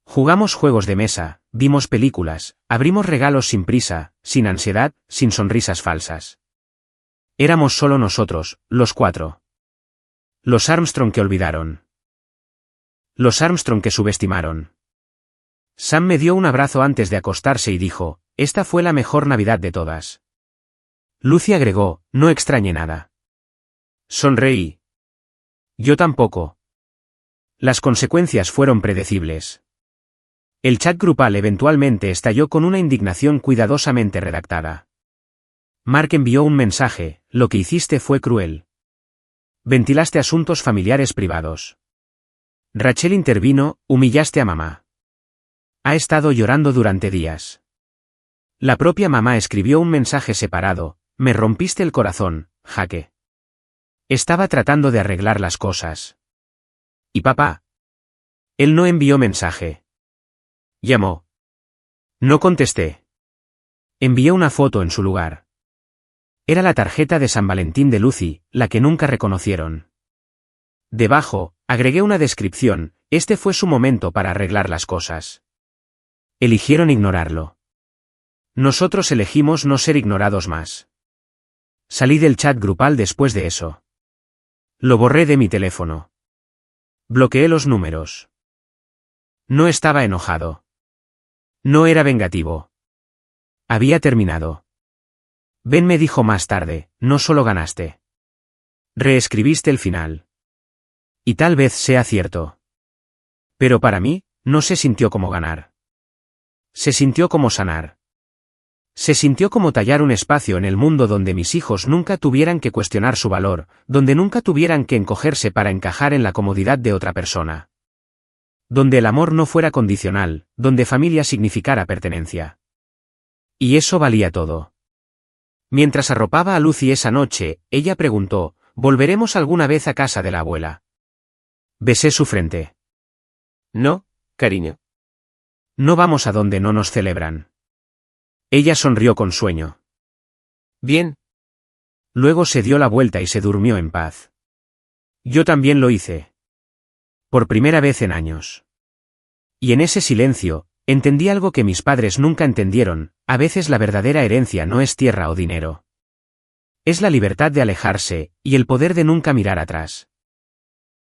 Jugamos juegos de mesa, vimos películas, abrimos regalos sin prisa, sin ansiedad, sin sonrisas falsas. Éramos solo nosotros, los 4. Los Armstrong que olvidaron. Los Armstrong que subestimaron. Sam me dio un abrazo antes de acostarse y dijo, esta fue la mejor Navidad de todas. Lucy agregó, no extrañé nada. Sonreí. Yo tampoco. Las consecuencias fueron predecibles. El chat grupal eventualmente estalló con una indignación cuidadosamente redactada. Mark envió un mensaje, lo que hiciste fue cruel. Ventilaste asuntos familiares privados. Rachel intervino, humillaste a mamá. Ha estado llorando durante días. La propia mamá escribió un mensaje separado, me rompiste el corazón, Jake. Estaba tratando de arreglar las cosas. ¿Y papá? Él no envió mensaje. Llamó. No contesté. Envié una foto en su lugar. Era la tarjeta de San Valentín de Lucy, la que nunca reconocieron. Debajo, agregué una descripción, este fue su momento para arreglar las cosas. Eligieron ignorarlo. Nosotros elegimos no ser ignorados más. Salí del chat grupal después de eso. Lo borré de mi teléfono. Bloqueé los números. No estaba enojado. No era vengativo. Había terminado. Ben me dijo más tarde, no solo ganaste. Reescribiste el final. Y tal vez sea cierto. Pero para mí, no se sintió como ganar. Se sintió como sanar. Se sintió como tallar un espacio en el mundo donde mis hijos nunca tuvieran que cuestionar su valor, donde nunca tuvieran que encogerse para encajar en la comodidad de otra persona. Donde el amor no fuera condicional, donde familia significara pertenencia. Y eso valía todo. Mientras arropaba a Lucy esa noche, ella preguntó, ¿volveremos alguna vez a casa de la abuela? Besé su frente. No, cariño. No vamos a donde no nos celebran. Ella sonrió con sueño. Bien. Luego se dio la vuelta y se durmió en paz. Yo también lo hice. Por primera vez en años. Y en ese silencio, entendí algo que mis padres nunca entendieron, a veces la verdadera herencia no es tierra o dinero. Es la libertad de alejarse, y el poder de nunca mirar atrás.